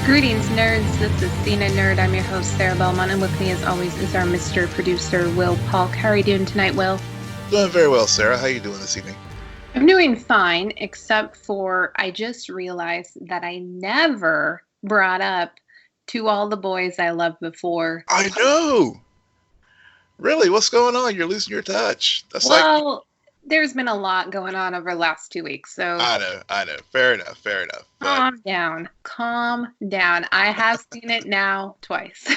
Greetings, nerds. This is CNN Nerd. I'm your host, Sarah Belmont, and with me, as always, is our Mr. Producer, Will Polk. How are you doing tonight, Will? Doing very well, Sarah. How are you doing this evening? I'm doing fine, except for I just realized that I never brought up To All the Boys I Loved Before. I know! Really? What's going on? You're losing your touch. There's been a lot going on over the last 2 weeks, so... I know. Fair enough. Calm down. I have seen it now twice.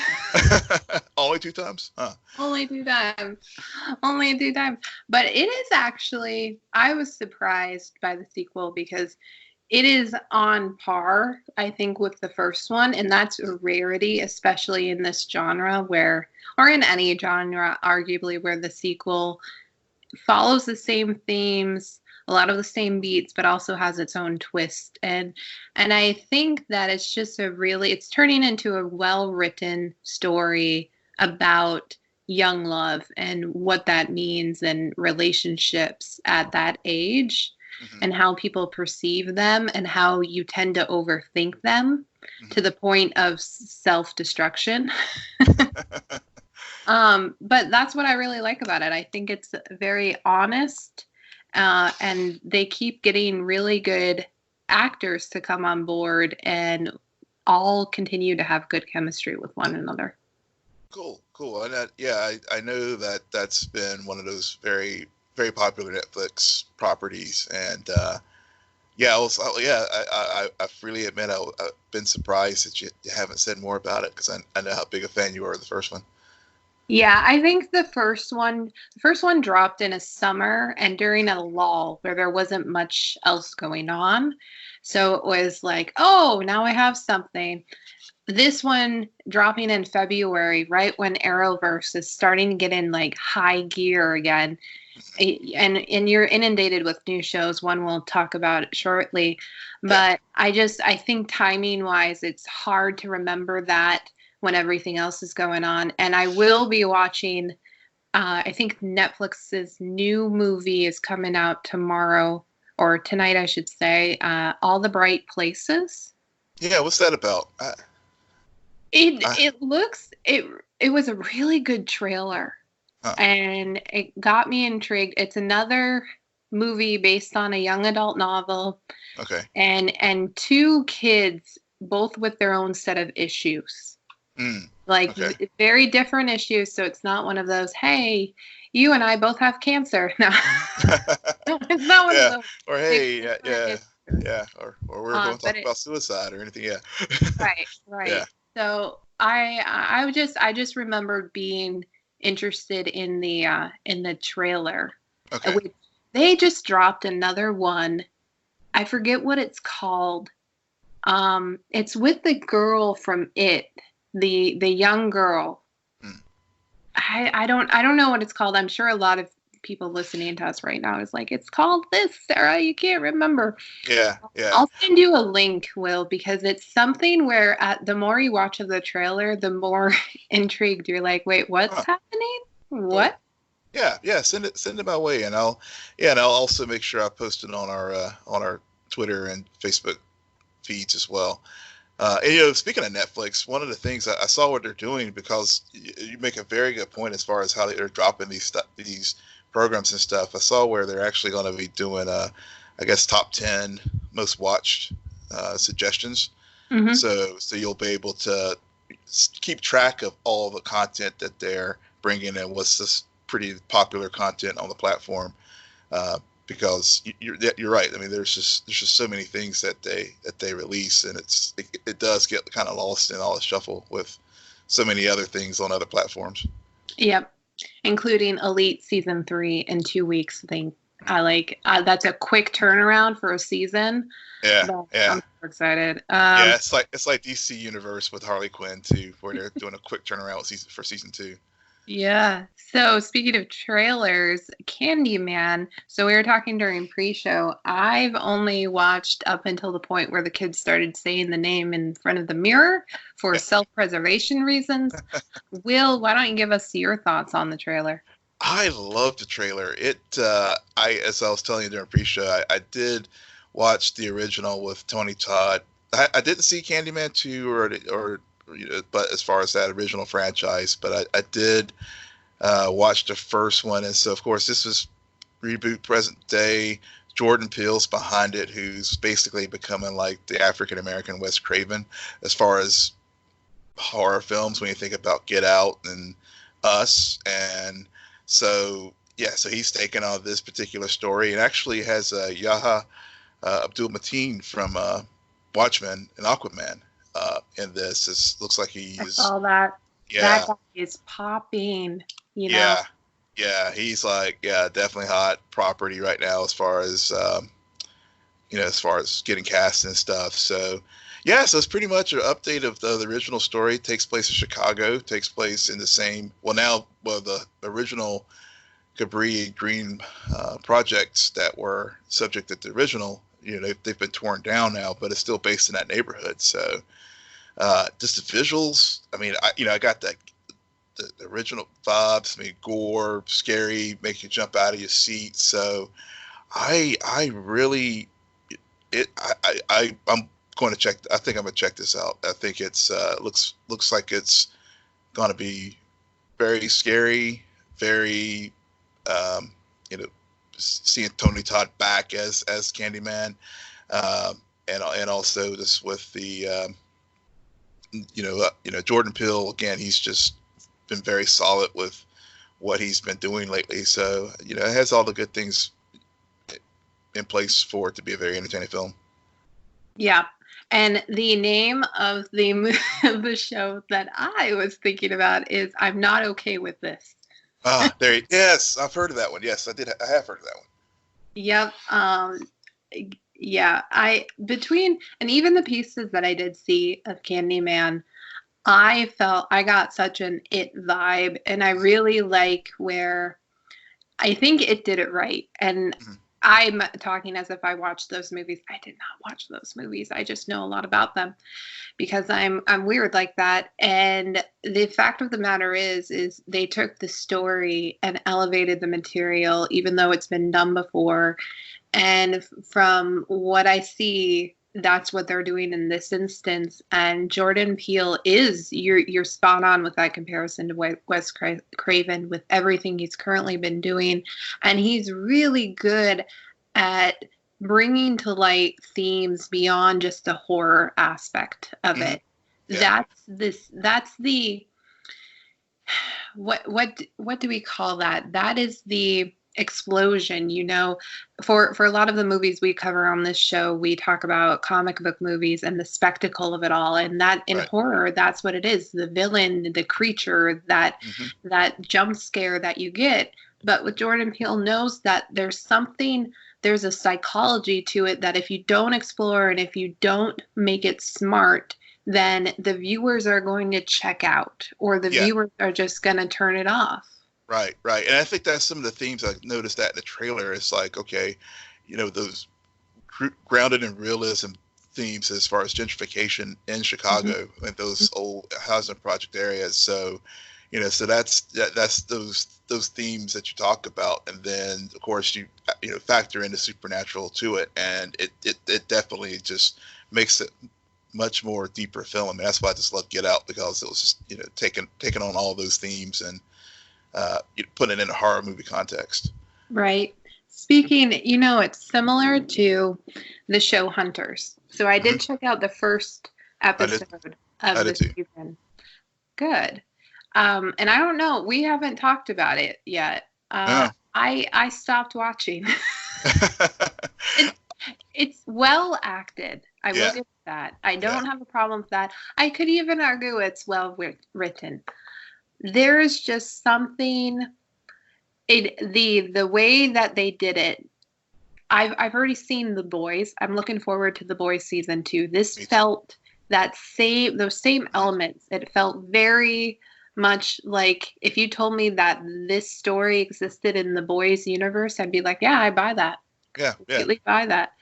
Only 2 times? Huh. Only 2 times. But it is actually, I was surprised by the sequel because it is on par, I think, with the first one. And that's a rarity, especially in this genre or in any genre, arguably, where the sequel follows the same themes, a lot of the same beats, but also has its own twist. And I think that it's turning into a well-written story about young love and what that means and relationships at that age, and how people perceive them and how you tend to overthink them to the point of self-destruction. But that's what I really like about it. I think it's very honest, and they keep getting really good actors to come on board and all continue to have good chemistry with one another. Cool. And I know that that's been one of those very, very popular Netflix properties. And I freely admit I've been surprised that you haven't said more about it, because I know how big a fan you are of the first one. Yeah, I think the first one dropped in a summer and during a lull where there wasn't much else going on. So it was like, oh, now I have something. This one dropping in February, right when Arrowverse is starting to get in like high gear again. And you're inundated with new shows. One we'll talk about shortly. But I think timing wise, it's hard to remember that when everything else is going on. And I will be watching, I think Netflix's new movie is coming out tomorrow, or tonight, I should say, All the Bright Places. Yeah, what's that about? It was a really good trailer. Huh. And it got me intrigued. It's another movie based on a young adult novel. Okay. And 2 kids, both with their own set of issues. Very different issues. So it's not one of those, hey, you and I both have cancer. No, it's not one of those. Or hey, yeah. Or we're going to talk about suicide or anything. Yeah. Right. Yeah. So I just remembered being interested in the trailer. Okay. They just dropped another one. I forget what it's called. It's with the girl from It. The young girl. I don't know what it's called. I'm sure a lot of people listening to us right now is like, it's called this, Sarah. You can't remember. Yeah. I'll send you a link, Will, because it's something where the more you watch of the trailer, the more intrigued you're like, wait, what's happening? What? Yeah. Send it my way, and I'll also make sure I post it on our Twitter and Facebook feeds as well. Speaking of Netflix, one of the things I saw what they're doing, because you make a very good point as far as how they're dropping these programs and stuff. I saw where they're actually going to be doing, top 10 most watched suggestions. Mm-hmm. So you'll be able to keep track of all the content that they're bringing in, what's this pretty popular content on the platform. Because you're right. I mean, there's just so many things that they release, and it does get kind of lost in all the shuffle with so many other things on other platforms. Yep, including Elite season 3 in 2 weeks. I think that's a quick turnaround for a season. Yeah. I'm so excited. It's like DC Universe with Harley Quinn too, where they're doing a quick turnaround for season 2. Yeah. So speaking of trailers, Candyman. So we were talking during pre-show. I've only watched up until the point where the kids started saying the name in front of the mirror for self-preservation reasons. Will, why don't you give us your thoughts on the trailer? I love the trailer. As I was telling you during pre-show, I did watch the original with Tony Todd I didn't see Candyman 2 or but as far as that original franchise, but I did watch the first one, and so of course this was reboot present day. Jordan Peele's behind it, who's basically becoming like the African American Wes Craven as far as horror films when you think about Get Out and Us. And so so he's taken on this particular story and actually has Yahya Abdul Mateen from Watchmen and Aquaman in this. It looks like he's all that. Yeah, that guy is popping. Yeah, he's like definitely hot property right now as far as as far as getting cast and stuff. So so it's pretty much an update of the original story. It takes place in Chicago. Takes place in the same the original Cabri Green projects that were subject at the original. They've been torn down now, but it's still based in that neighborhood. So just the visuals. I mean, I got the original vibes. I mean, gore, scary, make you jump out of your seat. So I'm going to check. I think I'm going to check this out. I think it's looks like it's going to be very scary, very seeing Tony Todd back as Candyman, and also this with the Jordan Peele again. He's just been very solid with what he's been doing lately. So it has all the good things in place for it to be a very entertaining film. Yeah. And the name of the show that I was thinking about is I'm Not Okay With This. Yes, I've heard of that one. Yes, I did. I have heard of that one. Yep. And even the pieces that I did see of Candyman, I felt I got such an It vibe, and I really like where I think it did it right. And I'm talking as if I watched those movies. I did not watch those movies. I just know a lot about them because I'm weird like that. And the fact of the matter is they took the story and elevated the material, even though it's been done before. And from what I see, that's what they're doing in this instance. And Jordan Peele you're spot on with that comparison to Wes Craven with everything he's currently been doing. And he's really good at bringing to light themes beyond just the horror aspect of it. Yeah. That's the, what do we call that? That is the explosion, for a lot of the movies we cover on this show, we talk about comic book movies and the spectacle of it all, and that in horror, that's what it is, the villain, the creature, that jump scare that you get. But with Jordan Peele knows that there's a psychology to it that if you don't explore and if you don't make it smart, then the viewers are going to check out, or the viewers are just going to turn it off. Right. And I think that's some of the themes I noticed that in the trailer. It's like, okay, those grounded in realism themes as far as gentrification in Chicago and those old housing project areas. So, so that's those themes that you talk about, and then of course you factor in the supernatural to it, and it definitely just makes it much more deeper film. I mean, that's why I just love Get Out, because it was just taking on all those themes and put it in a horror movie context. Right. Speaking, it's similar to the show Hunters. So I did check out the first episode of the season. Good. And I don't know, we haven't talked about it yet. I stopped watching. It's well acted. I will give that. I don't have a problem with that. I could even argue it's well written. There is just something, the way that they did it. I've already seen The Boys. I'm looking forward to The Boys season 2. This felt those same elements. It felt very much like if you told me that this story existed in The Boys universe, I'd be like, yeah, I buy that. Completely buy that.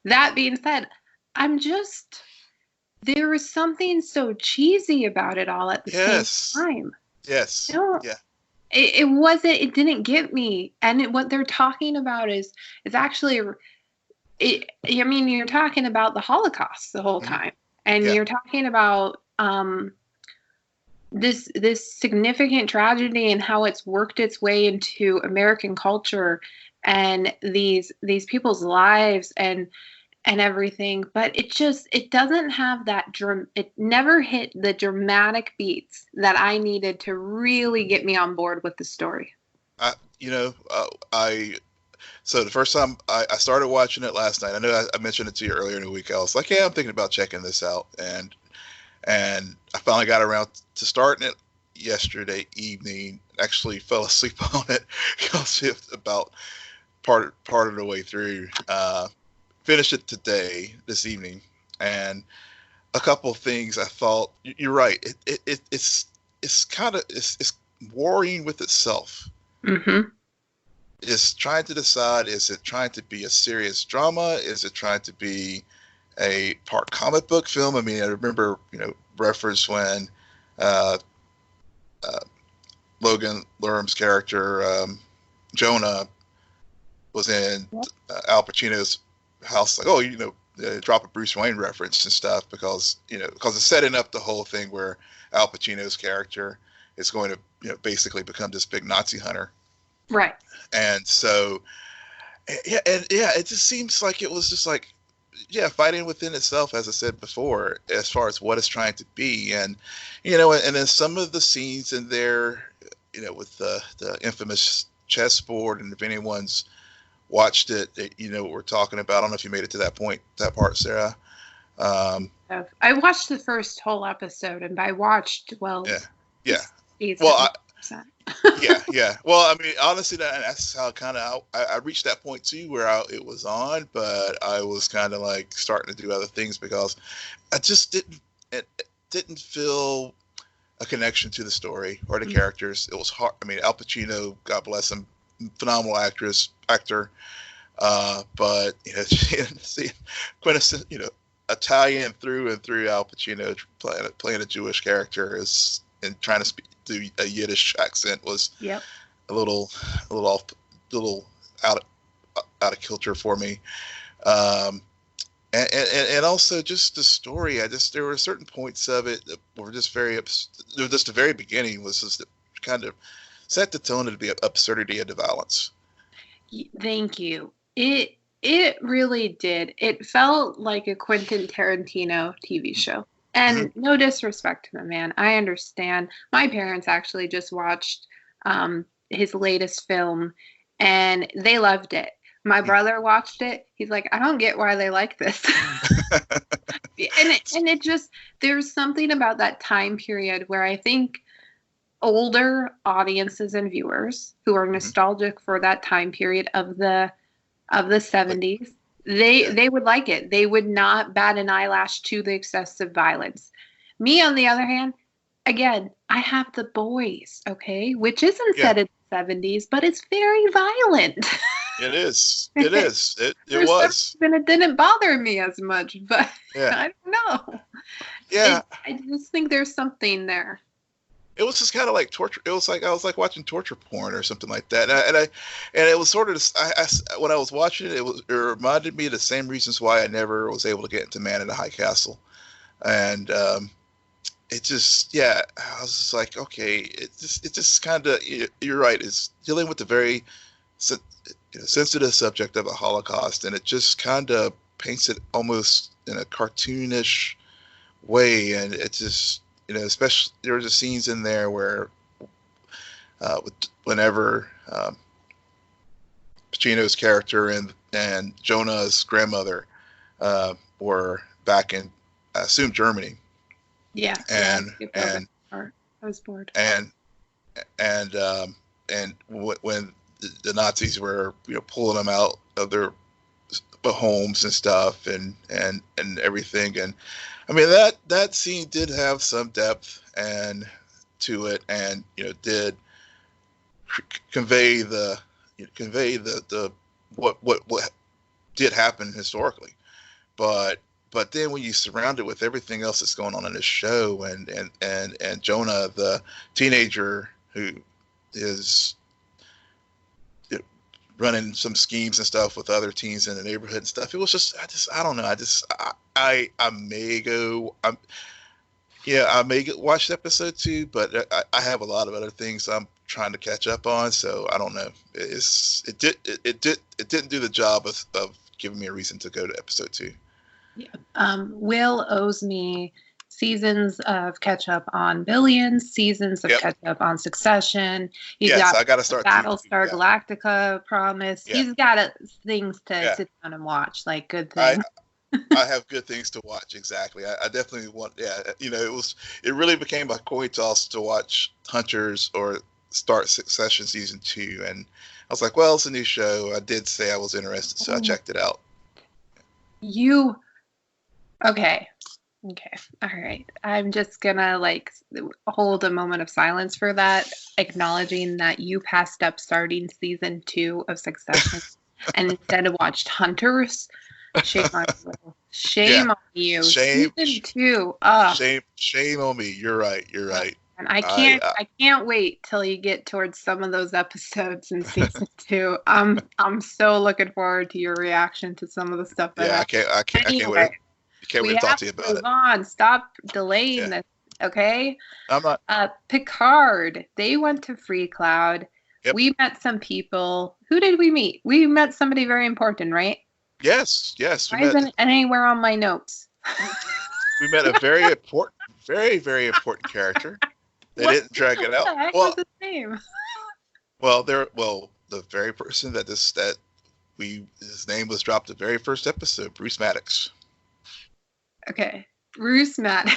That being said, there was something so cheesy about it all at the same time. Yes. It didn't get me. And what they're talking about is actually, you're talking about the Holocaust the whole time. And Yeah. you're talking about this significant tragedy and how it's worked its way into American culture and these people's lives and everything, but it doesn't have it never hit the dramatic beats that I needed to really get me on board with the story. You know, so the first time I started watching it last night, I know I mentioned it to you earlier in the week. I was like, yeah, I'm thinking about checking this out, and I finally got around to starting it yesterday evening. Actually, fell asleep on it because it's about part of the way through. Finished it this evening, and a couple of things I thought you're right. It's kind of it's warring with itself. Mm-hmm. It's trying to decide: is it trying to be a serious drama? Is it trying to be a part comic book film? I mean, I remember reference when Logan Lerman's character Jonah was in Al Pacino's house, like, drop a Bruce Wayne reference and stuff because it's setting up the whole thing where Al Pacino's character is going to basically become this big Nazi hunter, right? And so it just seems like it was just like fighting within itself, as I said before, as far as what it's trying to be, and and then some of the scenes in there, with the infamous chessboard, and if anyone's watched it, you know what we're talking about. I don't know if you made it to that part, Sarah. I watched the first whole episode, and by watched, well, yeah. Well, yeah. Well, I mean, honestly, that's how kind of I reached that point too, where it was on, but I was kind of like starting to do other things because I just didn't feel a connection to the story or the characters. It was hard. I mean, Al Pacino, God bless him, phenomenal actor. But see, quintessence, Italian through and through. Al Pacino playing a Jewish character and trying to do a Yiddish accent was a little out of kilter for me. And also just the story. There were certain points of it that were just just the very beginning was just kind of set the tone of the absurdity and the violence. Thank you. It really did. It felt like a Quentin Tarantino TV show. And no disrespect to the man. I understand. My parents actually just watched his latest film, and they loved it. My brother watched it. He's like, I don't get why they like this. and it just, there's something about that time period where I think older audiences and viewers who are nostalgic for that time period of the 70s, they would like it. They would not bat an eyelash to the excessive violence. Me, on the other hand, again, I have The Boys, okay, which isn't set in the 70s, but it's very violent. It is. It is. It was. And it didn't bother me as much, but I don't know. Yeah. I just think there's something there. It was just kind of like torture. It was like I was like watching torture porn or something like that. And it was sort of when I was watching it, it reminded me of the same reasons why I never was able to get into Man in the High Castle. And it just I was just like, okay, it just kind of, you're right, it's dealing with the very sensitive subject of the Holocaust, and it just kind of paints it almost in a cartoonish way, and it just especially there were just scenes in there where whenever Pacino's character and Jonah's grandmother were back in, I assume, Germany. Yeah. And I was bored. And when the Nazis were pulling them out of their homes and stuff and everything, and I mean that scene did have some depth and to it, and did convey the what did happen historically, but then when you surround it with everything else that's going on in this show, and Jonah, the teenager who is running some schemes and stuff with other teens in the neighborhood and stuff. It was just, I don't know. I may go. I may watch episode 2, but I have a lot of other things I'm trying to catch up on, so I don't know. It didn't do the job of giving me a reason to go to episode 2. Yeah. Will owes me seasons of catch up on Billions, seasons of catch up on Succession. I got to start Battlestar Galactica Promise. Yeah. He's got things to sit down and watch, like good things. I have good things to watch. Exactly. I definitely want. Yeah. It really became a coin toss to watch Hunters or start Succession season 2, and I was like, well, it's a new show. I did say I was interested, so I checked it out. Okay. All right. I'm just gonna hold a moment of silence for that, acknowledging that you passed up starting season 2 of Succession and instead of watched Hunters. Shame on you. Shame on you. Shame. Season 2. Shame on me. You're right. And I can't wait till you get towards some of those episodes in season 2. I'm so looking forward to your reaction to some of the stuff. I can't wait. Can't wait to talk to you about it. Move on. Stop delaying this. Okay. I'm not. Picard. They went to Freecloud. Yep. We met some people. Who did we meet? We met somebody very important, right? Yes. Why isn't it anywhere on my notes? We met a very important, very, very important character. They didn't drag it out. What the heck was his name? Well, the very person his name was dropped the very first episode, Bruce Maddox. Okay, Bruce Maddox.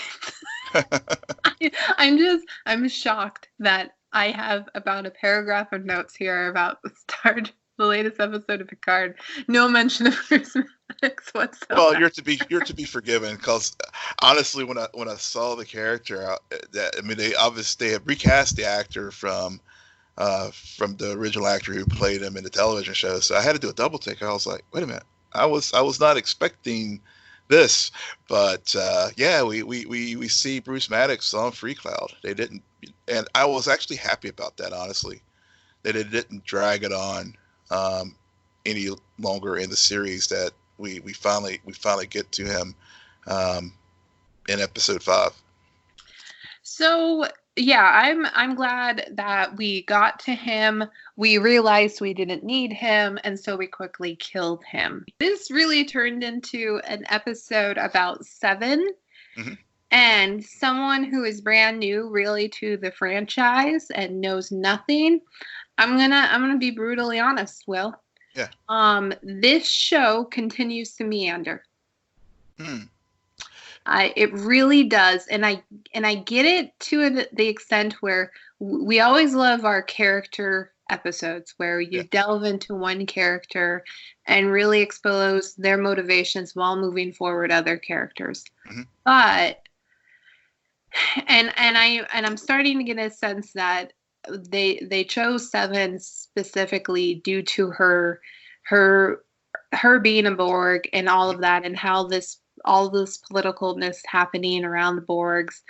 I'm shocked that I have about a paragraph of notes here about the latest episode of Picard. No mention of Bruce Maddox whatsoever. Well, you're to be forgiven, because honestly, when I saw the character, they had recast the actor from the original actor who played him in the television show. So I had to do a double take. I was like, wait a minute, I was not expecting this, but we see Bruce Maddox on Freecloud. They didn't, and I was actually happy about that, honestly, that they didn't drag it on any longer in the series. That we finally get to him in episode 5. So yeah, I'm glad that we got to him. We realized we didn't need him, and so we quickly killed him. This really turned into an episode about Seven, and someone who is brand new really to the franchise and knows nothing. I'm gonna be brutally honest, Will. Yeah. This show continues to meander. It really does, and I get it to the extent where we always love our character episodes where you delve into one character and really expose their motivations while moving forward other characters. But I'm starting to get a sense that they chose Seven specifically due to her being a Borg and all of that, and how all this politicalness happening around the Borgs.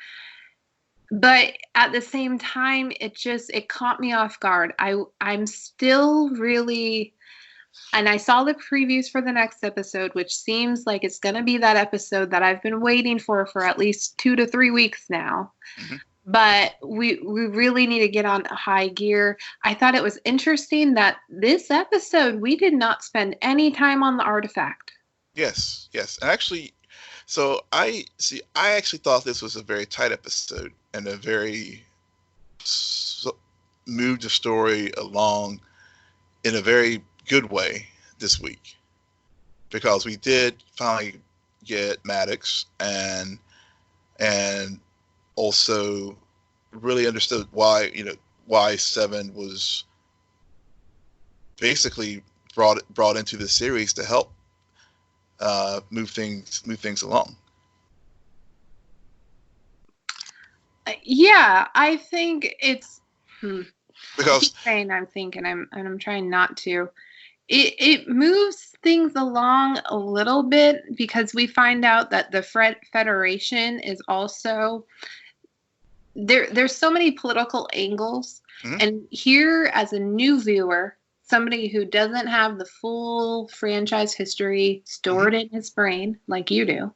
But at the same time, it caught me off guard. I'm still really, and I saw the previews for the next episode, which seems like it's going to be that episode that I've been waiting for at least 2 to 3 weeks now. But we really need to get on high gear. I thought it was interesting that this episode, we did not spend any time on the artifact. Yes. Actually, so I actually thought this was a very tight episode and a very moved the story along in a very good way this week, because we did finally get Maddox and also really understood why Seven was basically brought into the series to help move things along. Yeah, I think it's because I'm thinking, I'm trying not to. It moves things along a little bit, because we find out that the Federation is also there's so many political angles, and here as a new viewer somebody who doesn't have the full franchise history stored in his brain like you do,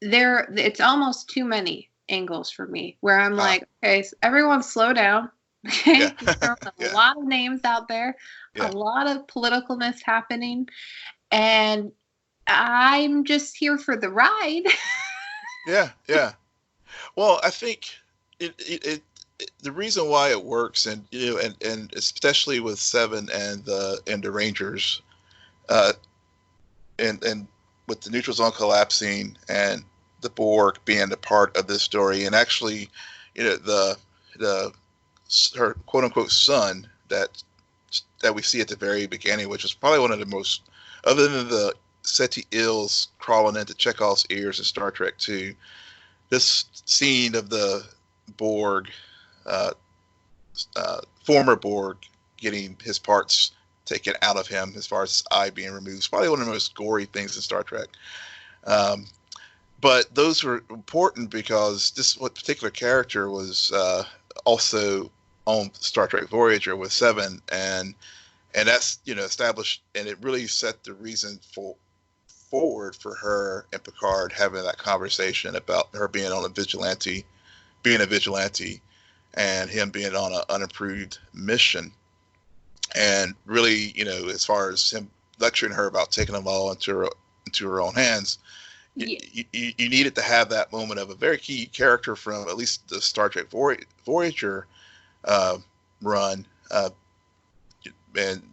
it's almost too many angles for me where I'm like, okay, so everyone slow down. Okay, there are a lot of names out there, a lot of politicalness happening, and I'm just here for the ride. Yeah. Well, I think the reason why it works, and and especially with Seven and the Rangers, and with the neutral zone collapsing and the Borg being a part of this story, and actually, her quote unquote son that we see at the very beginning, which was probably one of the most, other than the Seti Ills crawling into Chekhov's ears in Star Trek 2, this scene of the Borg, former Borg, getting his parts taken out of him, as far as his eye being removed, is probably one of the most gory things in Star Trek. But those were important because this particular character was also on Star Trek Voyager with Seven, and that's established, and it really set the reason forward for her and Picard having that conversation about her being a vigilante, and him being on an unapproved mission, and really, as far as him lecturing her about taking the law into her own hands. You needed to have that moment of a very key character from at least the Star Trek Voyager run, and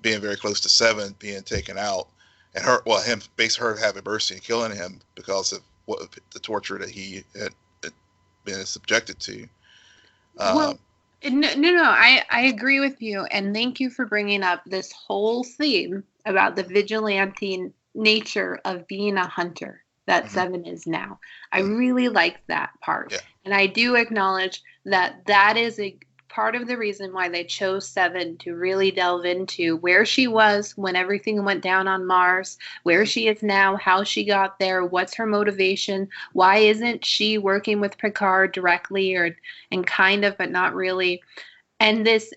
being very close to Seven being taken out, and her having mercy and killing him because of the torture that he had been subjected to. No, I agree with you, and thank you for bringing up this whole theme about the vigilante nature of being a hunter that Seven is now. I really like that part. Yeah. And I do acknowledge that is a part of the reason why they chose Seven to really delve into where she was when everything went down on Mars, where she is now, how she got there, what's her motivation, why isn't she working with Picard directly and kind of, but not really. And this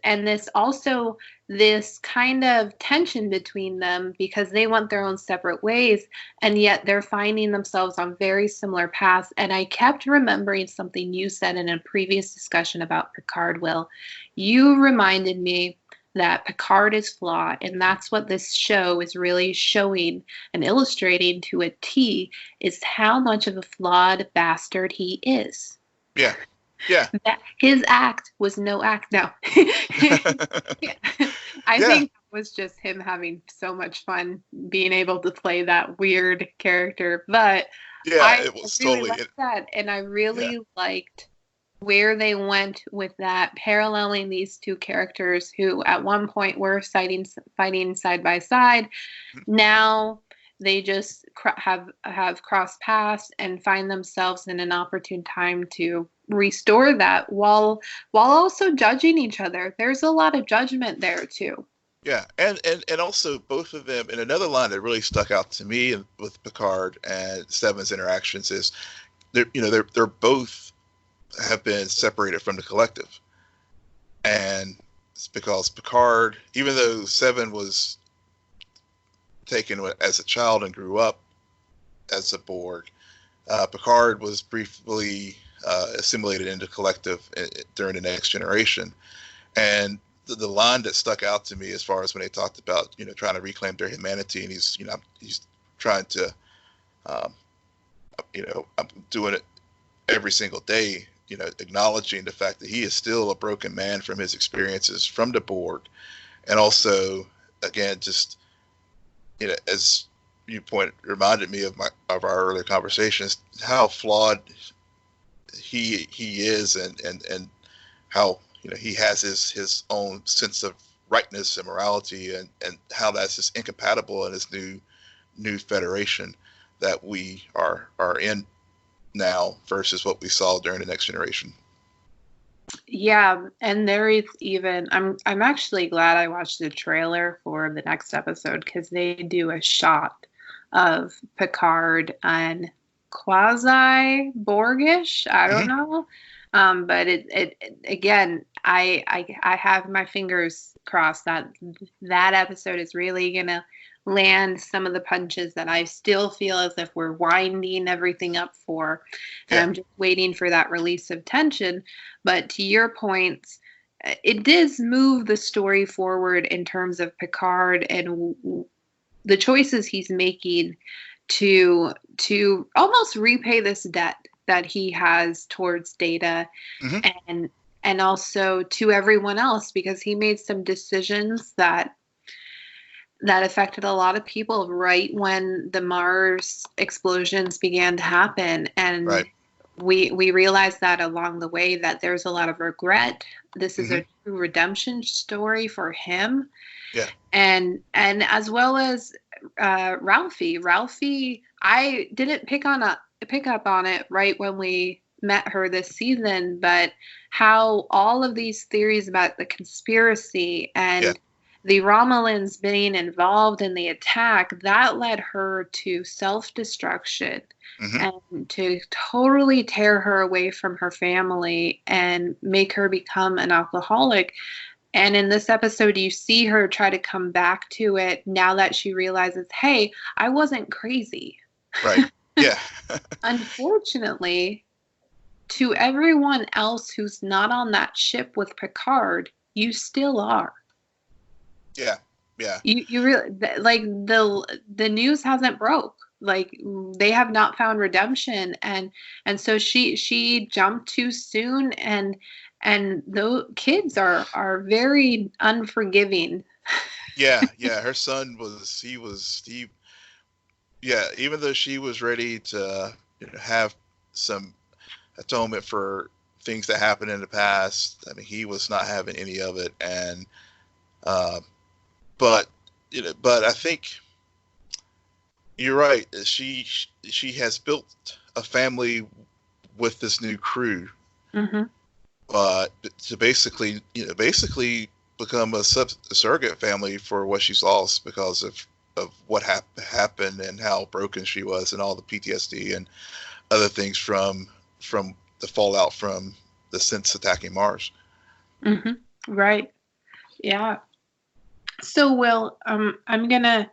also, this kind of tension between them because they want their own separate ways, and yet they're finding themselves on very similar paths. And I kept remembering something you said in a previous discussion about Picard, Will. You reminded me that Picard is flawed, and that's what this show is really showing and illustrating to a T, is how much of a flawed bastard he is. Yeah. Yeah. His act was no act. No. I think it was just him having so much fun being able to play that weird character. But it was really totally liked that. And I really liked where they went with that, paralleling these two characters who at one point were fighting side by side. Now they just have crossed paths and find themselves in an opportune time to restore that while also judging each other. There's a lot of judgment there too. Yeah, and also both of them, and another line that really stuck out to me with Picard and Seven's interactions is they're both have been separated from the collective, and it's because Picard, even though Seven was taken as a child and grew up as a Borg, Picard was briefly assimilated into collective during the Next Generation. And the line that stuck out to me as far as when they talked about trying to reclaim their humanity, and he's trying to I'm doing it every single day, acknowledging the fact that he is still a broken man from his experiences from the Borg, and also again just as you reminded me of our earlier conversations, how flawed he is, and how he has his own sense of rightness and morality, and how that's just incompatible in this new federation that we are in now versus what we saw during the Next Generation. Yeah, and there is even I'm actually glad I watched the trailer for the next episode, because they do a shot of Picard and quasi Borgish, I don't know, But again, I have my fingers crossed that that episode is really gonna land some of the punches that I still feel as if we're winding everything up for, and Yeah. I'm just waiting for that release of tension. But to your points, it does move the story forward in terms of Picard and the choices he's making to almost repay this debt that he has towards Data, Hmm. and also to everyone else, because he made some decisions that affected a lot of people right when the Mars explosions began to happen. And Right. we realized that along the way that there's a lot of regret. This is Hmm. a true redemption story for him. Yeah. And as well as Ralphie, I didn't pick up on it right when we met her this season, but how all of these theories about the conspiracy Yeah. and the Romulans being involved in the attack, that led her to self-destruction Hmm. and to totally tear her away from her family and make her become an alcoholic. And in this episode, you see her try to come back to it now that she realizes, hey, I wasn't crazy. Right. Yeah. Unfortunately, to everyone else who's not on that ship with Picard, you still are. Yeah. Yeah. You really like the news hasn't broke. Like they have not found redemption, and so she jumped too soon, and those kids are very unforgiving. Yeah. Yeah. Her son he yeah, even though she was ready to have some atonement for things that happened in the past, I mean, he was not having any of it. And uh, but but I think you're right. She has built a family with this new crew, Hmm. but to basically become a surrogate family for what she's lost because of what happened and how broken she was and all the PTSD and other things from the fallout from the synths attacking Mars. Hmm. Right. Yeah. So, Will, I'm gonna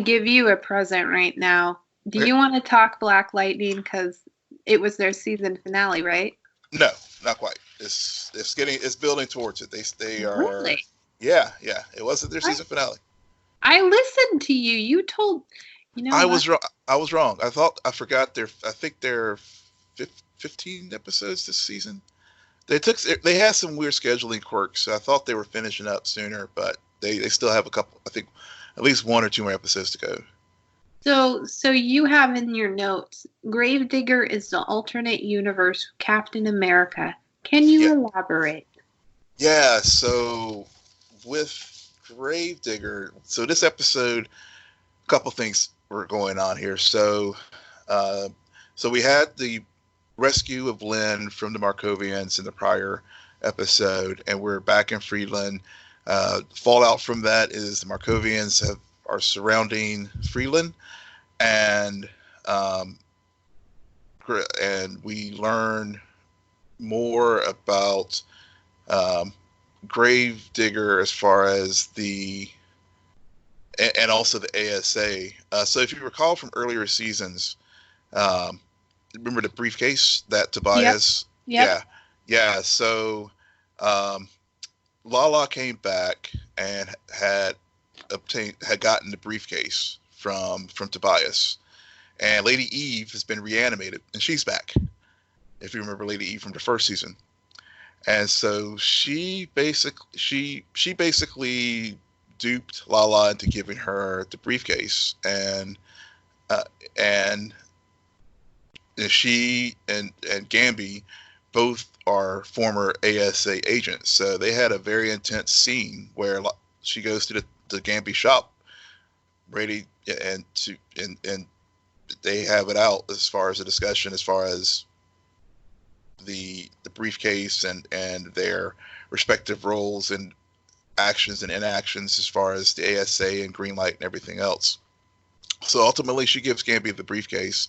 give you a present right now. Do Okay. you want to talk Black Lightning? Because it was their season finale, right? No, not quite. It's building towards it. They are. Really? Yeah. It wasn't their I, season finale. I listened to you. You told, you know I what? was wrong. I forgot I think they're 15 episodes this season. They had some weird scheduling quirks, so I thought they were finishing up sooner, but they still have a couple. I think at least one or two more episodes to go. So you have in your notes, Gravedigger is the alternate universe Captain America. Can Yeah. you elaborate? Yeah. So with Gravedigger, so this episode, a couple things were going on here. Uh, so we had the rescue of Lynn from the Markovians in the prior episode, and we're back in Freeland. Fallout from that is the Markovians are surrounding Freeland, and um, and we learn more about um, Gravedigger as far as and also the ASA. So if you recall from earlier seasons, um, remember the briefcase that Yep. Tobias? Yep. Yeah. So um, Lala came back and had gotten the briefcase from Tobias, and Lady Eve has been reanimated, and she's back. If you remember Lady Eve from the first season, and so she basically duped Lala into giving her the briefcase, uh, and she and Gamby both are former ASA agents, so they had a very intense scene where she goes to the Gamby shop, ready and they have it out as far as a discussion as far as the briefcase and their respective roles and actions and inactions as far as the ASA and Greenlight and everything else. So ultimately, she gives Gamby the briefcase,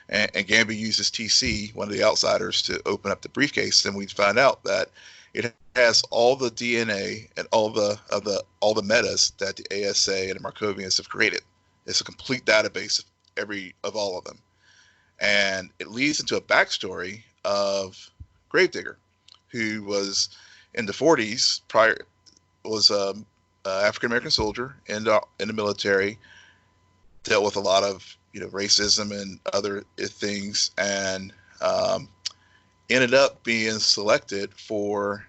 and Gambit uses TC, one of the outsiders, to open up the briefcase, and we find out that it has all the DNA and all the metas that the ASA and the Markovians have created. It's a complete database of all of them, and it leads into a backstory of Gravedigger, who was in the 40s was African American soldier in the military, dealt with a lot of racism and other things, and ended up being selected for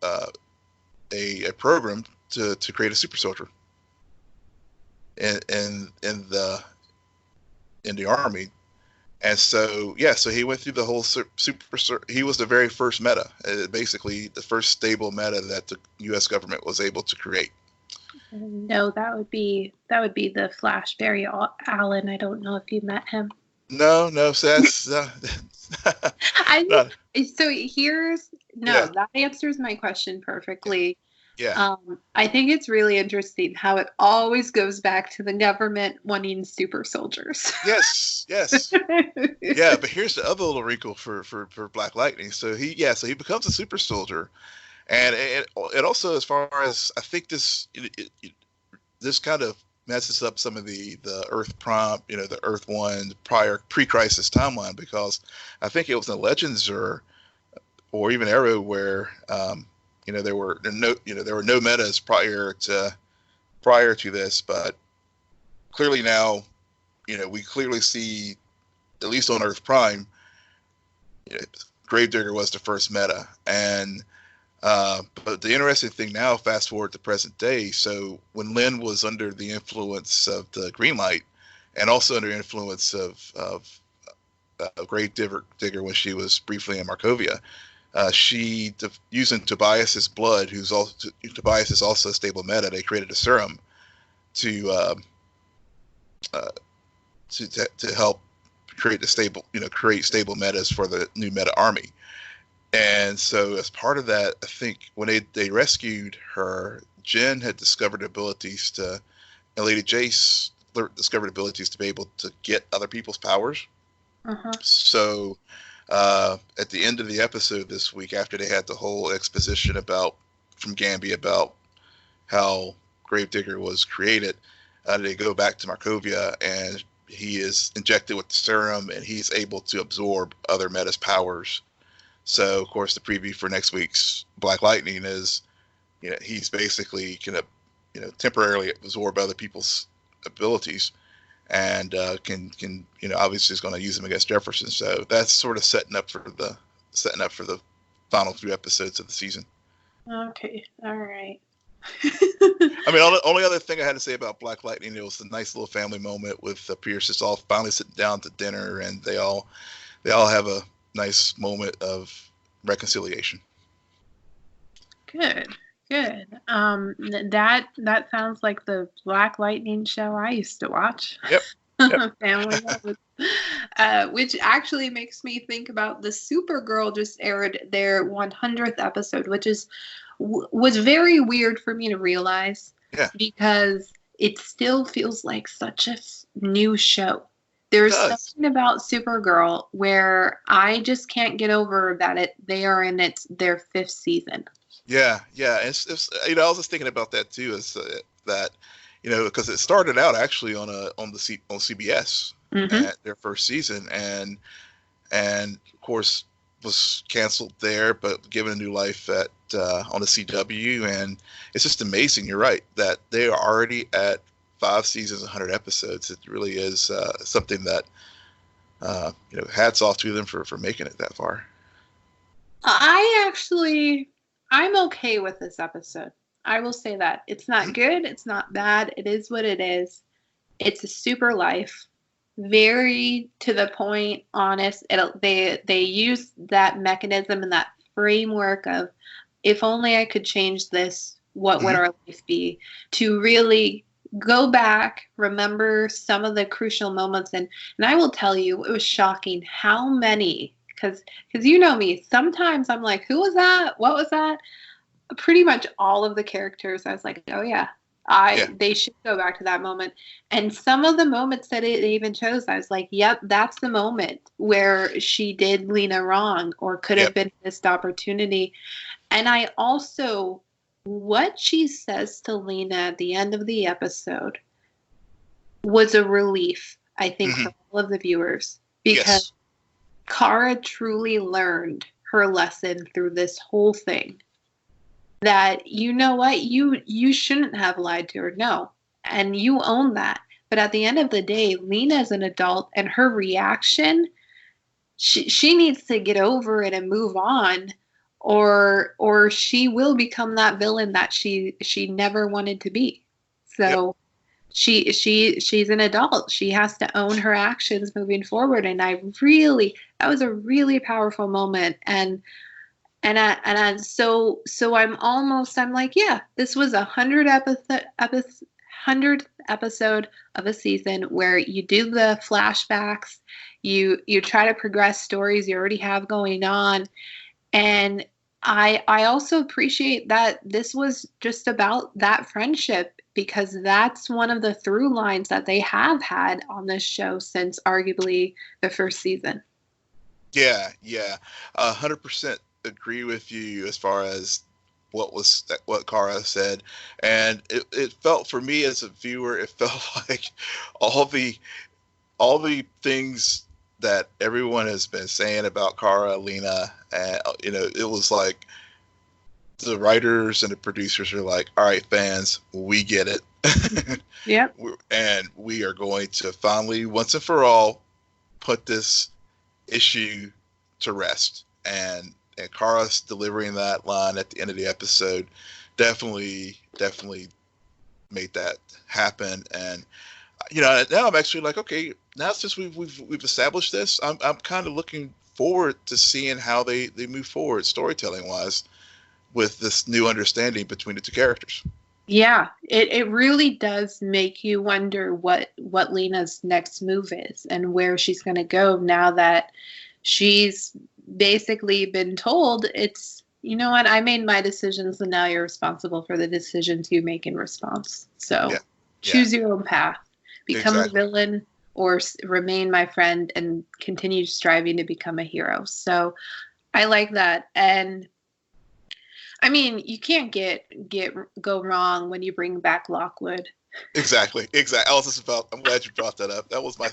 a program to create a super soldier in the army. And so he went through the whole he was the very first meta, basically the first stable meta that the U.S. government was able to create. No, that would be the Flash Barry Allen. I don't know if you met him. No, so that's so that answers my question perfectly. Yeah. I think it's really interesting how it always goes back to the government wanting super soldiers. Yes. Yeah, but here's the other little wrinkle for Black Lightning. So he becomes a super soldier, and it also, as far as I think, this kind of messes up some of the Earth Prompt, the Earth One pre-crisis timeline, because I think it was in Legends or even Arrow where there were no metas prior to this, but clearly now, we clearly see, at least on Earth Prime, Gravedigger was the first meta, and but the interesting thing now, fast forward to present day. So when Lynn was under the influence of the Green Light, and also under influence of Gravedigger when she was briefly in Markovia, she, using Tobias's blood, Tobias is also a stable meta, they created a serum to help create stable metas for the new meta army. And so as part of that, I think when they rescued her, Jen had discovered abilities and Lady Jace discovered abilities to be able to get other people's powers. Uh-huh. So at the end of the episode this week, after they had the whole exposition from Gambi about how Gravedigger was created, they go back to Markovia, and he is injected with the serum, and he's able to absorb other meta's powers. So, of course, the preview for next week's Black Lightning is, he's basically going to, temporarily absorb other people's abilities, and can obviously is going to use them against Jefferson. So that's sort of setting up for the final 3 episodes of the season. Okay, all right. I mean, the only other thing I had to say about Black Lightning, it was a nice little family moment with Pierce just all finally sitting down to dinner, and they all have a nice moment of reconciliation. Good. That sounds like the Black Lightning show I used to watch. Yep. Family, which actually makes me think about the Supergirl just aired their 100th episode, which was very weird for me to realize. Yeah. Because it still feels like such a new show. There's something about Supergirl where I just can't get over that they are in their 5th season. Yeah. It's I was just thinking about that too. Is that because it started out actually on CBS, mm-hmm. at their first season, and of course was canceled there, but given a new life on the CW, and it's just amazing. You're right that they are already at 5 seasons, 100 episodes. It really is something that hats off to them for making it that far. I'm okay with this episode. I will say that. It's not good. It's not bad. It is what it is. It's a super life. Very to the point, honest. They use that mechanism and that framework of, if only I could change this, what would our life be? To really go back, remember some of the crucial moments. And I will tell you, it was shocking how many, because you know me, sometimes I'm like, who was that? What was that? Pretty much all of the characters, I was like, oh yeah, They should go back to that moment. And some of the moments that it even chose, I was like, yep, that's the moment where she did Lena wrong or could have been a missed opportunity. And I also, what she says to Lena at the end of the episode was a relief, I think, for all of the viewers, because Kara truly learned her lesson through this whole thing. That, you know what, you shouldn't have lied to her, no, and you own that. But at the end of the day, Lena is an adult, and her reaction, she needs to get over it and move on, or she will become that villain that she never wanted to be. So she's an adult. She has to own her actions moving forward. And that was a really powerful moment. So I'm like, yeah, this was 100th episode of a season where you do the flashbacks, you try to progress stories you already have going on, and I also appreciate that this was just about that friendship, because that's one of the through lines that they have had on this show since arguably the first season. Yeah, 100% agree with you as far as what Kara said, and it felt, for me as a viewer, it felt like all the things that everyone has been saying about Kara, Lena, and it was like the writers and the producers are like, all right, fans, we get it. Yep. And we are going to finally, once and for all, put this issue to rest. And Kara's delivering that line at the end of the episode definitely made that happen. And now I'm actually like, okay, now since we've established this, I'm kind of looking forward to seeing how they move forward storytelling wise with this new understanding between the two characters. Yeah, it really does make you wonder what Lena's next move is and where she's going to go now that she's basically been told it's, you know what, I made my decisions and now you're responsible for the decisions you make in response. So choose your own path, become a villain or remain my friend and continue striving to become a hero. So I like that. And I mean, you can't go wrong when you bring back Lockwood. Exactly. I'm glad you brought that up. That was my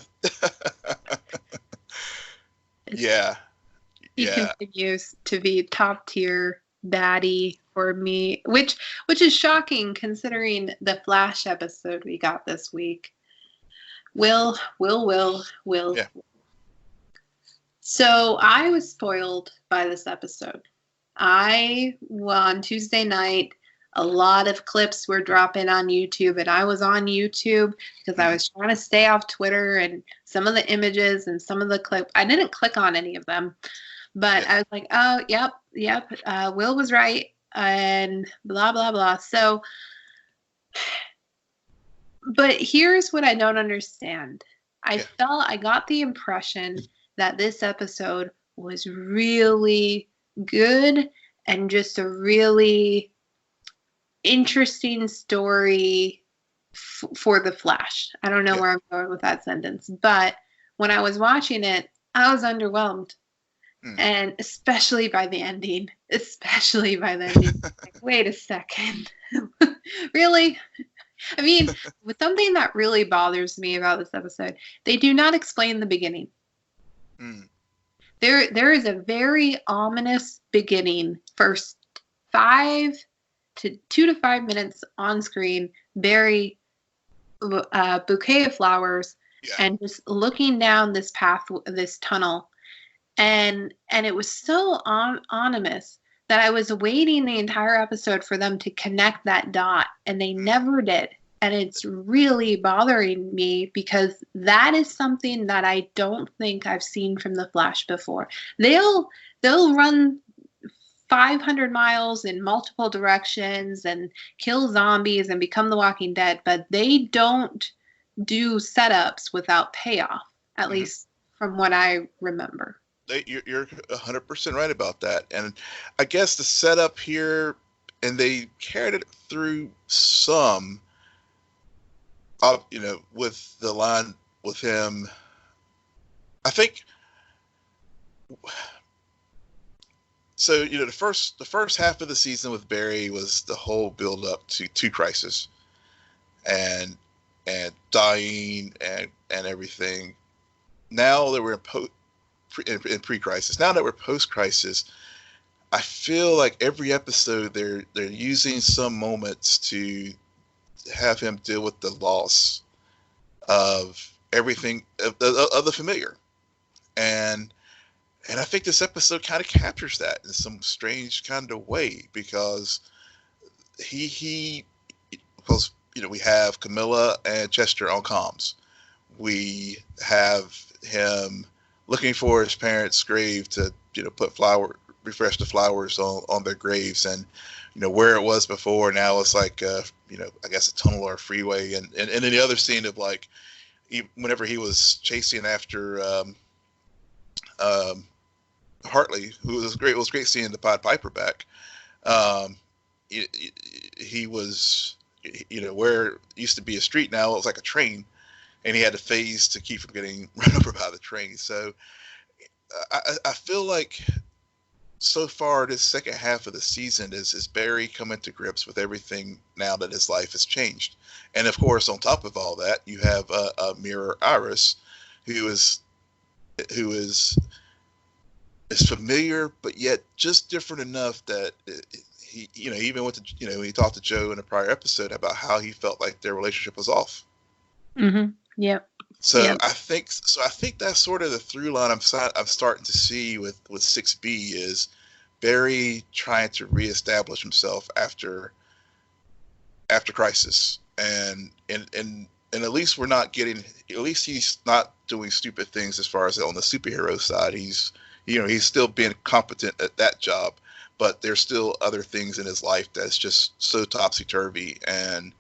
He continues to be top tier baddie for me, which is shocking considering the Flash episode we got this week. Will. Yeah. So I was spoiled by this episode. On Tuesday night, a lot of clips were dropping on YouTube, and I was on YouTube because I was trying to stay off Twitter, and some of the images and some of the clips, I didn't click on any of them, but I was like, oh, yep, Will was right, and blah, blah, blah. So, but here's what I don't understand. I got the impression that this episode was really good and just a really interesting story for the Flash. I don't know where I'm going with that sentence, but when I was watching it, I was underwhelmed. And especially by the ending. Like, wait a second. Really? I mean, with something that really bothers me about this episode, they do not explain the beginning. There is a very ominous beginning. First 2 to 5 minutes on screen, very bouquet of flowers, and just looking down this path, this tunnel, and it was so ominous that I was waiting the entire episode for them to connect that dot, and they never did. And it's really bothering me because that is something that I don't think I've seen from the Flash before. They'll run 500 miles in multiple directions and kill zombies and become the Walking Dead, but they don't do setups without payoff, at least from what I remember. You're 100% right about that. And I guess the setup here, and they carried it through some, with the line with him, I think. So the first half of the season with Barry was the whole build up to Crisis, and dying and everything. Now that we're in pre-Crisis, now that we're post-Crisis, I feel like every episode they're using some moments to have him deal with the loss of everything of the familiar, and I think this episode kind of captures that in some strange kind of way, because because we have Camilla and Chester on comms. We have him looking for his parents' grave to refresh the flowers on their graves, and where it was before, now it's like I guess a tunnel or a freeway, and then the other scene of like whenever he was chasing after Hartley, who was great. It was great seeing the Pied Piper back. He was, where it used to be a street, now it was like a train, and he had to phase to keep from getting run over by the train. So I feel like so far this second half of the season is Barry coming to grips with everything now that his life has changed. And of course, on top of all that, you have a mirror Iris, who is familiar, but yet just different enough that he, even with he talked to Joe in a prior episode about how he felt like their relationship was off. Mm-hmm. Yep. So yep. I think that's sort of the through line I'm starting to see with 6B is Barry trying to reestablish himself after Crisis, and at least we're not getting. At least he's not doing stupid things as far as on the superhero side. He's still being competent at that job, but there's still other things in his life that's just so topsy-turvy, and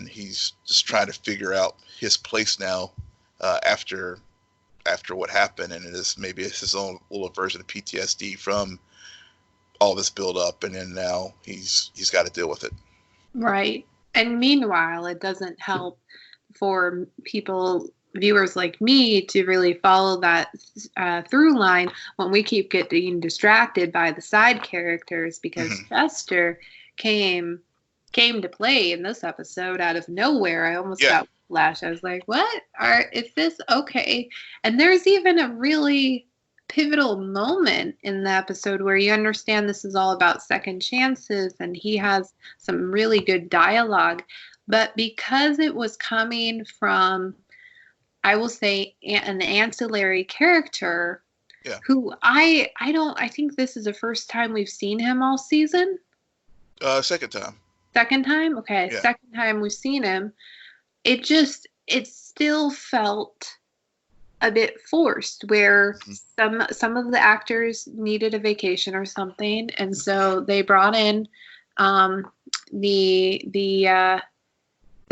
he's just trying to figure out his place now after what happened, and maybe it's his own little version of PTSD from all this build up, and then now he's got to deal with it. Right. And meanwhile, it doesn't help for viewers like me to really follow that through line when we keep getting distracted by the side characters, because Chester came to play in this episode out of nowhere. I almost got flash. I was like, what? Is this okay? And there's even a really pivotal moment in the episode where you understand this is all about second chances, and he has some really good dialogue. But because it was coming from, I will say, an ancillary character who I think this is the first time we've seen him all season. Second time. Second time? Okay. Yeah. Second time we've seen him. It still felt a bit forced, where some of the actors needed a vacation or something, and so they brought in the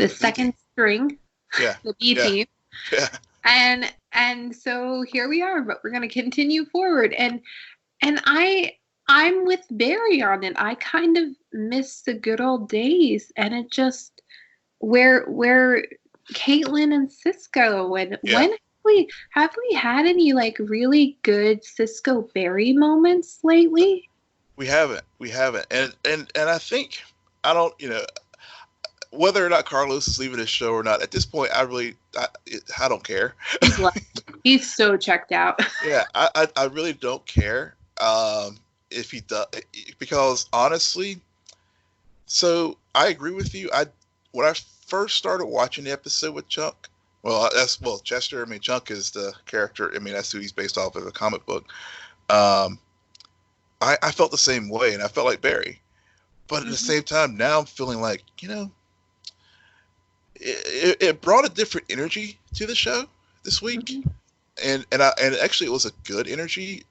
second string, the B team. Yeah. And so here we are, but we're going to continue forward. And I'm with Barry on it. I kind of miss the good old days, and it just where Caitlin and Cisco, and when have we had any like really good Cisco Barry moments lately? We haven't, and I think I don't, whether or not Carlos is leaving his show or not, at this point, I don't care. He's so checked out. Yeah, I really don't care if he does, because honestly, so I agree with you. When I first started watching the episode with Chuck, Chester. I mean, Chunk is the character. I mean, that's who he's based off of the comic book. I felt the same way, and I felt like Barry. But at the same time, now I'm feeling like, it brought a different energy to the show this week, and actually it was a good energy,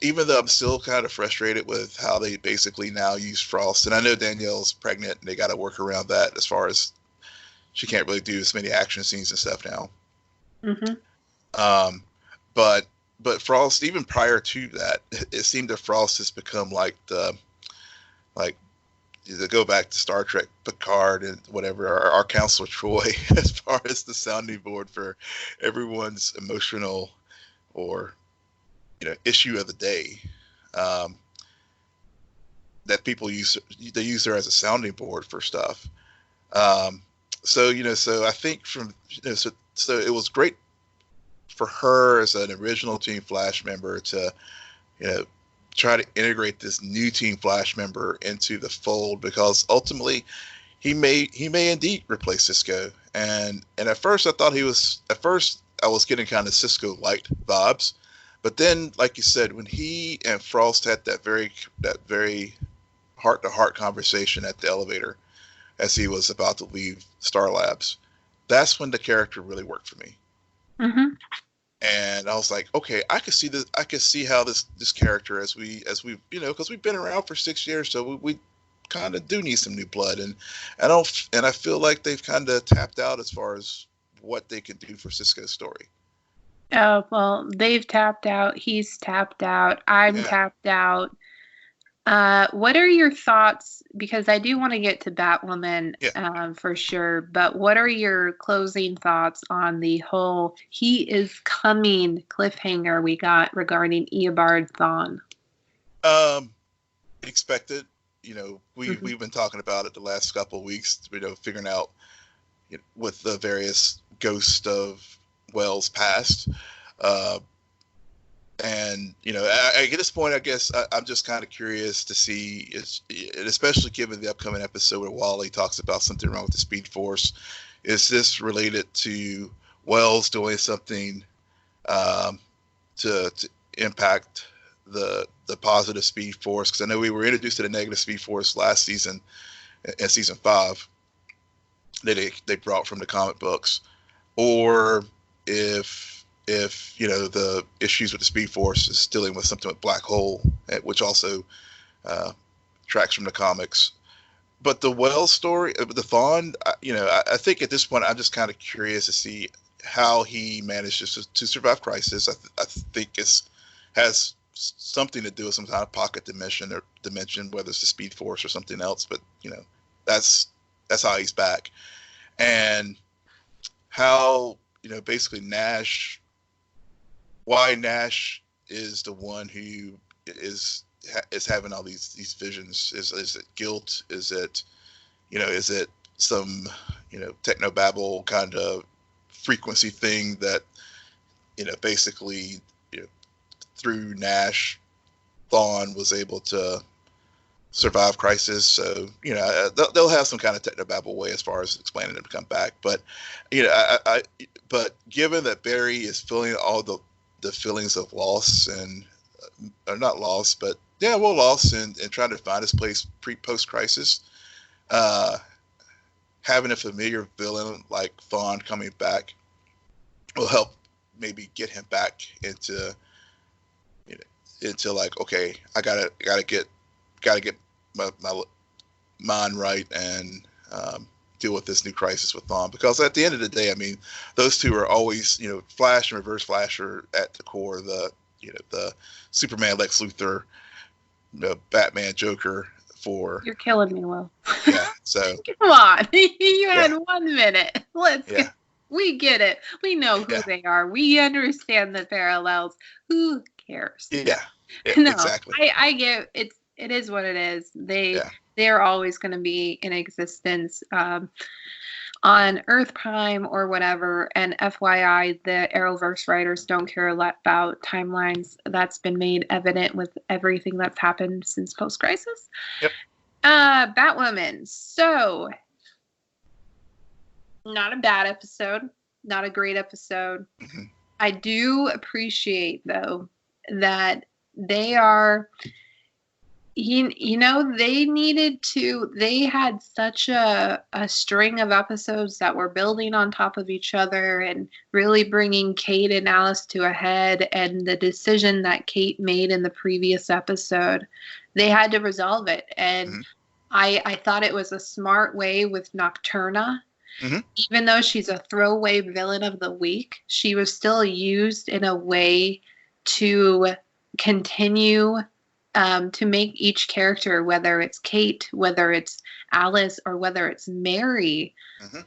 even though I'm still kind of frustrated with how they basically now use Frost. And I know Danielle's pregnant, and they got to work around that as far as she can't really do as many action scenes and stuff now. But Frost, even prior to that, it seemed that Frost has become like to go back to Star Trek Picard and whatever, our Counselor Troy, as far as the sounding board for everyone's emotional or issue of the day. That people they use her as a sounding board for stuff. So I think so it was great for her as an original Team Flash member to try to integrate this new Team Flash member into the fold, because ultimately he may indeed replace Cisco. And at first I was getting kind of Cisco light vibes, but then, like you said, when he and Frost had that very heart-to-heart conversation at the elevator as he was about to leave Star Labs, that's when the character really worked for me. Mm-hmm. And I was like, okay, I could see this. I could see how this character, as we because we've been around for 6 years, so we kind of do need some new blood. And I feel like they've kind of tapped out as far as what they can do for Cisco's story. Oh, well, they've tapped out. He's tapped out. I'm tapped out. What are your thoughts? Because I do want to get to Batwoman for sure, but what are your closing thoughts on the whole "he is coming" cliffhanger we got regarding Eobard Thawne? Expected. We've been talking about it the last couple of weeks, figuring out with the various ghosts of Wells' past. And at this point, I guess I'm just kind of curious to see, especially given the upcoming episode where Wally talks about something wrong with the Speed Force, is this related to Wells doing something to impact the positive Speed Force? Because I know we were introduced to the negative Speed Force last season, in season 5, that they brought from the comic books, or if the issues with the Speed Force is dealing with something with Black Hole, which also tracks from the comics. But the Wells story, the Thawne, I think at this point I'm just kind of curious to see how he manages to survive Crisis. I think has something to do with some kind of pocket dimension, whether it's the Speed Force or something else. But that's how he's back, and how basically why Nash is the one who is having all these visions. Is it guilt? Is it some technobabble kind of frequency thing that basically through Nash, Thawne was able to survive Crisis. So they'll have some kind of technobabble way as far as explaining it to come back. But but given that Barry is feeling all the feelings of loss and not loss, but loss and trying to find his place post Crisis, having a familiar villain like Thawne coming back will help maybe get him back into like, okay, I gotta get my mind right and deal with this new crisis with Thawne. Because at the end of the day, I mean, those two are always, Flash and Reverse Flash are at the core. The Superman, Lex Luthor, Batman, Joker. You're killing me, Will. Yeah. So come on, you had 1 minute. We get it. We know who they are. We understand the parallels. Who cares? Yeah. No, exactly. I get it. It is what it is. They're always going to be in existence on Earth Prime or whatever. And FYI, the Arrowverse writers don't care a lot about timelines. That's been made evident with everything that's happened since post-crisis. Yep. Batwoman. So, not a bad episode. Not a great episode. Mm-hmm. I do appreciate, though, that they are... they had such a string of episodes that were building on top of each other and really bringing Kate and Alice to a head, and the decision that Kate made in the previous episode, they had to resolve it. And I thought it was a smart way with Nocturna. Mm-hmm. Even though she's a throwaway villain of the week, she was still used in a way to continue to make each character, whether it's Kate, whether it's Alice, or whether it's Mary,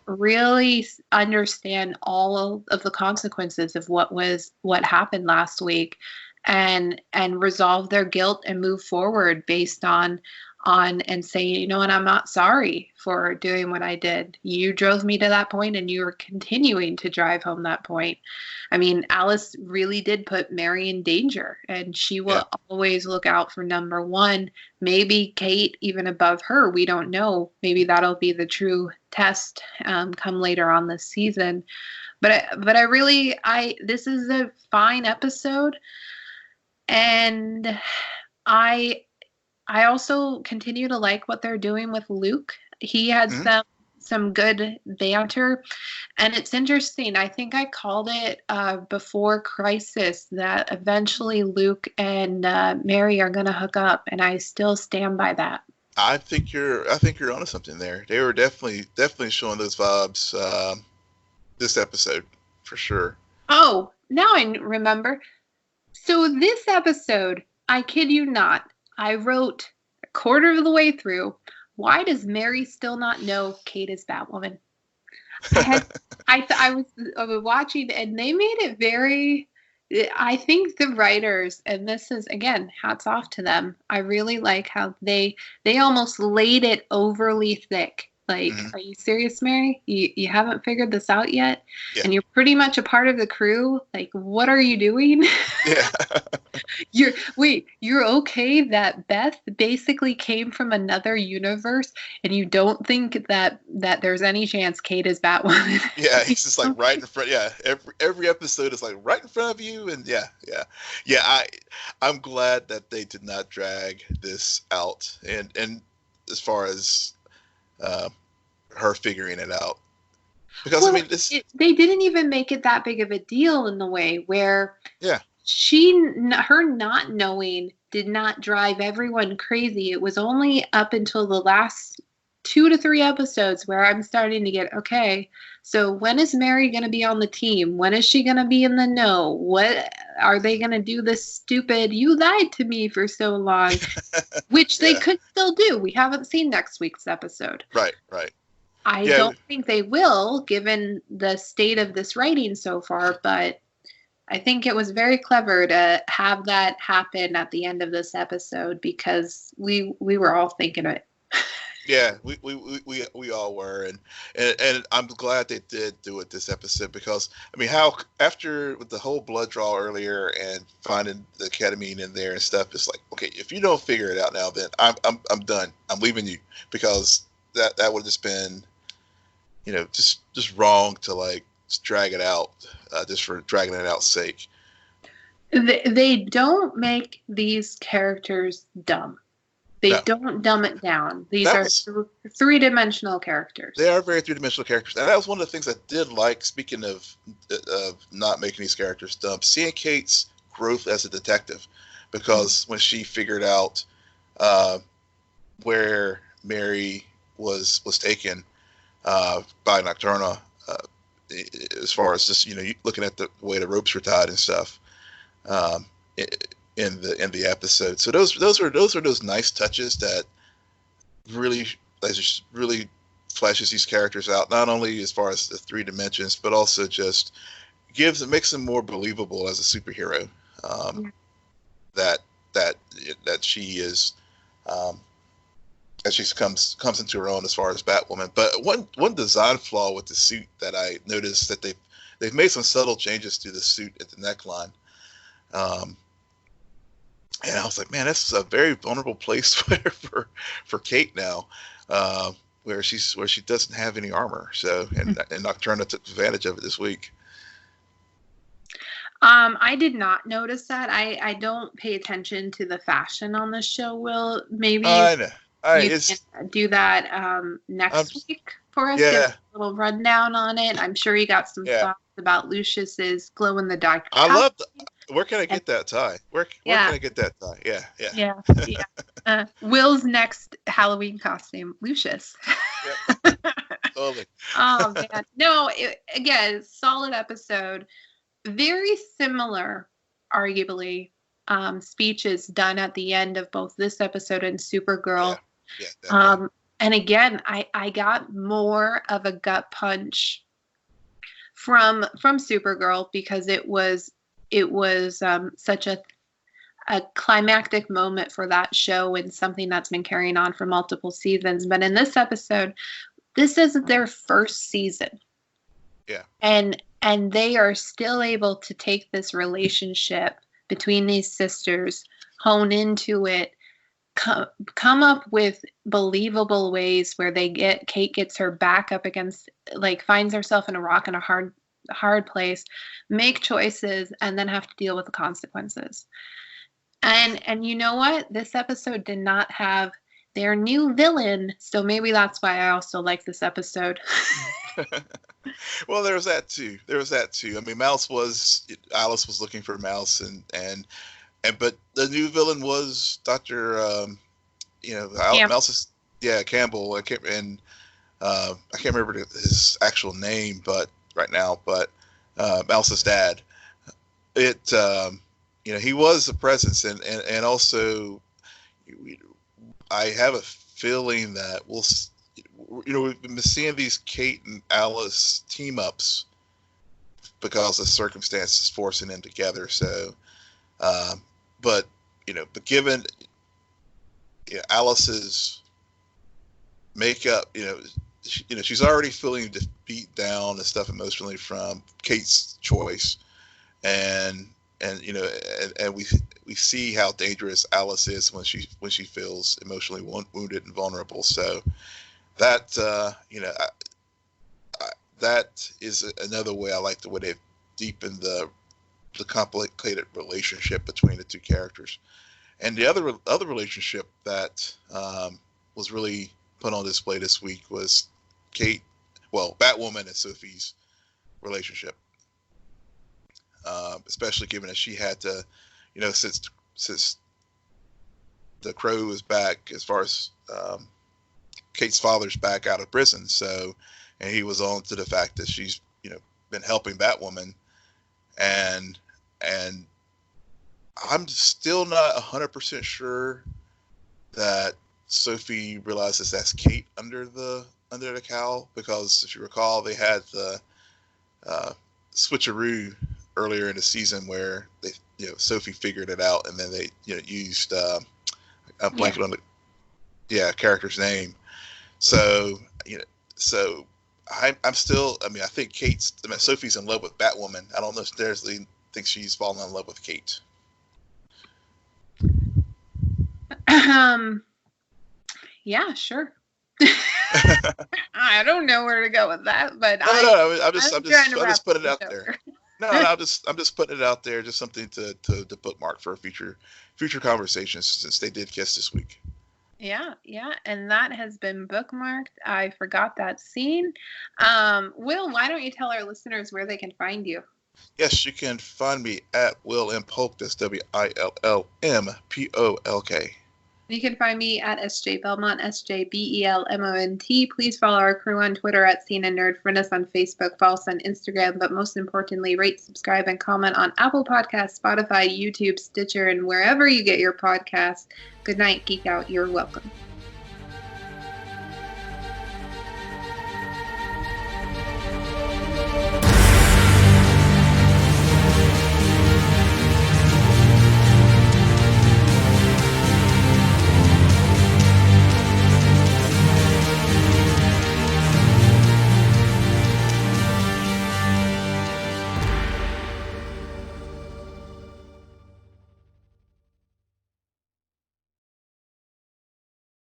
really understand all of the consequences of what happened last week, and resolve their guilt and move forward based on and say, you know what, I'm not sorry for doing what I did. You drove me to that point, and you are continuing to drive home that point. I mean, Alice really did put Mary in danger, and she will always look out for number one. Maybe Kate even above her. We don't know. Maybe that'll be the true test come later on this season. But this is a fine episode, and I also continue to like what they're doing with Luke. He had some good banter, and it's interesting. I think I called it before Crisis that eventually Luke and Mary are going to hook up, and I still stand by that. I think you're onto something there. They were definitely showing those vibes this episode for sure. Oh, now I remember. So this episode, I kid you not, I wrote a quarter of the way through, why does Mary still not know Kate is Batwoman? I was watching, and they made it very, I think the writers, and this is, again, hats off to them. I really like how they almost laid it overly thick. Like, are you serious, Mary? You haven't figured this out yet? Yeah. And you're pretty much a part of the crew? Like, what are you doing? Yeah. You're okay that Beth basically came from another universe, and you don't think that there's any chance Kate is Batwoman? Yeah, he's just like right in front. Yeah, every episode is like right in front of you, and yeah. I'm glad that they did not drag this out, and as far as her figuring it out, because I mean, they didn't even make it that big of a deal in the way where her not knowing did not drive everyone crazy. It was only up until the last 2 to 3 episodes where I'm starting to get, okay, so when is Mary going to be on the team? When is she going to be in the know? What are they going to do this stupid, you lied to me for so long, which they could still do. We haven't seen next week's episode. Right. I don't think they will, given the state of this writing so far, but I think it was very clever to have that happen at the end of this episode, because we were all thinking it. Yeah, we all were, and I'm glad they did do it this episode, because I mean, how after with the whole blood draw earlier and finding the ketamine in there and stuff, it's like, okay, if you don't figure it out now, then I'm done. I'm leaving you, because that would have just been, just wrong to like drag it out just for dragging it out's sake. They don't make these characters dumb. They don't dumb it down. These are three-dimensional characters. They are very three-dimensional characters. And that was one of the things I did like, speaking of not making these characters dumb, seeing Kate's growth as a detective. Because when she figured out where Mary was taken by Nocturna, as far as just, looking at the way the ropes were tied and stuff, in the episode. So those are those nice touches that really flashes these characters out, not only as far as the 3 dimensions, but also just makes them more believable as a superhero. That she is, as she comes into her own as far as Batwoman. But one design flaw with the suit that I noticed, that they've made some subtle changes to the suit at the neckline. And I was like, man, this is a very vulnerable place for Kate now, where she doesn't have any armor. So, and Nocturna took advantage of it this week. I did not notice that. I don't pay attention to the fashion on this show. Will, maybe you can do that next week for us. Give a little rundown on it. I'm sure you got some thoughts about Lucius's glow in the dark. I love. Where can I get that tie? Where can I get that tie? Yeah. Will's next Halloween costume, Lucius. Yep. Totally. Oh man, no. Again, solid episode. Very similar, arguably, speech is done at the end of both this episode and Supergirl. Yeah, and again, I got more of a gut punch from Supergirl because it was such a climactic moment for that show and something that's been carrying on for multiple seasons. But in this episode, this isn't their first season. Yeah. And they are still able to take this relationship between these sisters, hone into it, come up with believable ways where Kate gets her back up against, like, finds herself in a rock and a hard place, make choices, and then have to deal with the consequences. And you know what? This episode did not have their new villain, so maybe that's why I also like this episode. Well, there was that too. I mean, Alice was looking for Mouse, and but the new villain was Dr. Mouse's, Campbell. I can't remember his actual name, but Mouse's dad. He was a presence, and also, I have a feeling that we've been seeing these Kate and Alice team ups because of circumstances forcing them together. So, but given Alice's makeup, she's already feeling beat down and stuff emotionally from Kate's choice, and we see how dangerous Alice is when she feels emotionally wounded and vulnerable. So that that is another way I like the way they've deepened the complicated relationship between the two characters. And the other relationship that was really put on display this week was Batwoman and Sophie's relationship. Especially given that she had to, since the Crow is back, as far as Kate's father's back out of prison, and he was on to the fact that she's been helping Batwoman, and I'm still not 100% sure that Sophie realizes that's Kate under the cowl, because if you recall, they had the switcheroo earlier in the season where they, Sophie figured it out, and then they, used a blanket on the character's name. So, I'm still. I mean, I think Sophie's in love with Batwoman. I don't necessarily think she's fallen in love with Kate. Yeah, sure. I don't know where to go with that, but no, I'm just putting it out there. No, I'm just putting it out there, just something to bookmark for future conversations, since they did kiss this week. Yeah, and that has been bookmarked. I forgot that scene. Will, why don't you tell our listeners where they can find you? Yes, you can find me at Will M. Polk. That's WILLMPOLK. You can find me at SJ Belmont, SJBELMONT. Please follow our crew on Twitter at CNN Nerd. Friend us on Facebook, follow us on Instagram, but most importantly, rate, subscribe, and comment on Apple Podcasts, Spotify, YouTube, Stitcher, and wherever you get your podcasts. Good night, Geek Out. You're welcome.